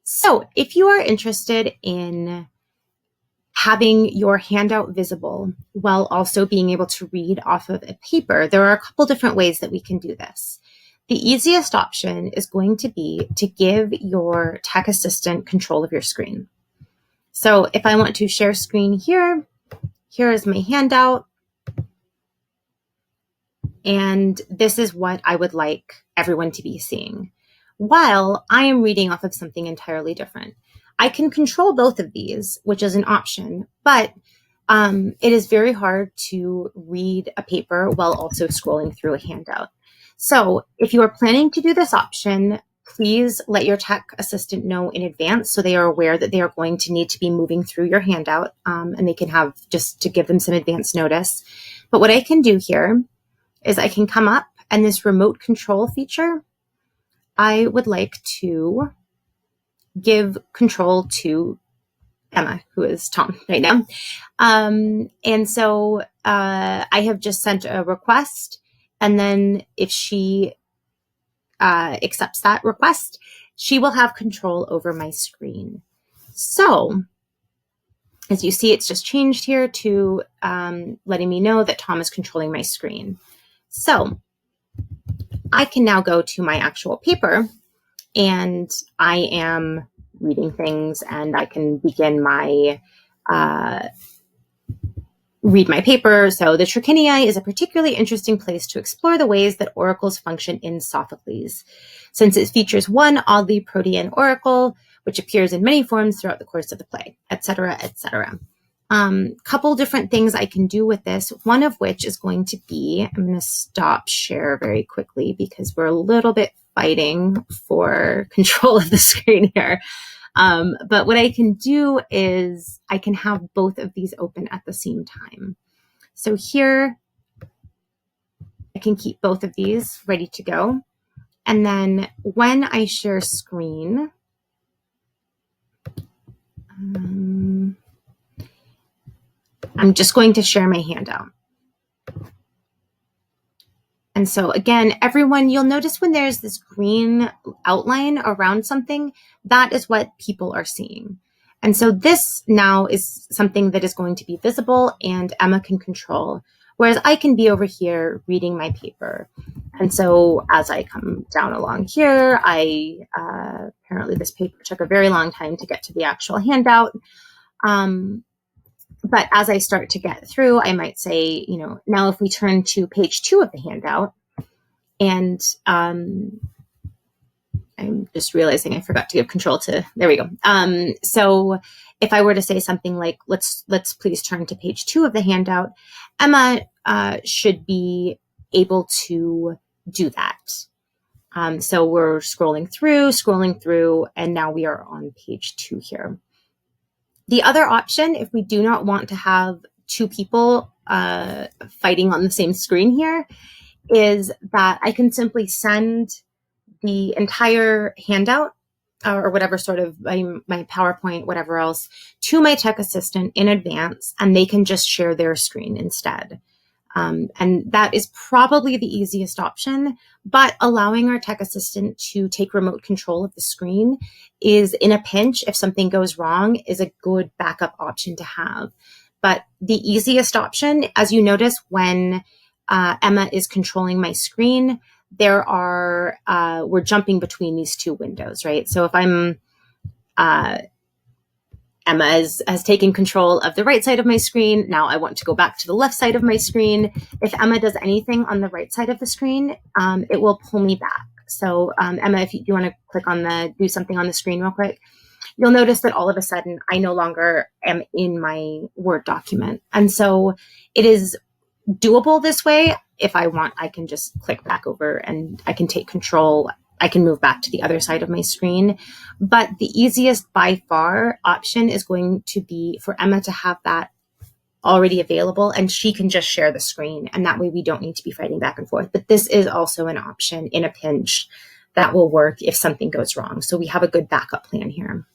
So if you are interested in having your handout visible while also being able to read off of a paper, there are a couple different ways that we can do this. The easiest option is going to be to give your tech assistant control of your screen. So if I want to share screen here is my handout. And this is what I would like everyone to be seeing, while I am reading off of something entirely different. I can control both of these, which is an option, but it is very hard to read a paper while also scrolling through a handout. So if you are planning to do this option, please let your tech assistant know in advance so they are aware that they are going to need to be moving through your handout, and they can have just to give them some advance notice. But what I can do here is I can come up, and this remote control feature, I would like to give control to Emma, who is Tom right now. And so I have just sent a request, and then if she accepts that request, she will have control over my screen. So as you see, it's just changed here to letting me know that Tom is controlling my screen. So I can now go to my actual paper, and I am reading things, and I can begin my read my paper. So the Trachiniae is a particularly interesting place to explore the ways that oracles function in Sophocles, since it features one oddly protean oracle, which appears in many forms throughout the course of the play, etc., etc. Couple different things I can do with this, one of which is going to be, I'm going to stop share very quickly because we're a little bit fighting for control of the screen here. But what I can do is I can have both of these open at the same time. So here I can keep both of these ready to go. And then when I share screen, I'm just going to share my handout. And so again, everyone, you'll notice when there's this green outline around something, that is what people are seeing. And so this now is something that is going to be visible and Emma can control, whereas I can be over here reading my paper. And so as I come down along here, apparently this paper took a very long time to get to the actual handout. But as I start to get through, I might say, now if we turn to page 2 of the handout, and I'm just realizing I forgot to give control to, there we go. So if I were to say something like, let's please turn to page 2 of the handout, Emma should be able to do that. So we're scrolling through, and now we are on page 2 here. The other option, if we do not want to have two people fighting on the same screen here, is that I can simply send the entire handout or whatever sort of my PowerPoint, whatever else, to my tech assistant in advance, and they can just share their screen instead. And that is probably the easiest option, but allowing our tech assistant to take remote control of the screen is, in a pinch, if something goes wrong, is a good backup option to have. But the easiest option, as you notice when Emma is controlling my screen, we're jumping between these two windows, right? So if I'm Emma has taken control of the right side of my screen. Now I want to go back to the left side of my screen. If Emma does anything on the right side of the screen, it will pull me back. So Emma, if you want to click on do something on the screen real quick, you'll notice that all of a sudden I no longer am in my Word document. And so it is doable this way. If I want, I can just click back over and I can take control. I can move back to the other side of my screen. But the easiest by far option is going to be for Emma to have that already available, and she can just share the screen. And that way we don't need to be fighting back and forth. But this is also an option in a pinch that will work if something goes wrong. So we have a good backup plan here.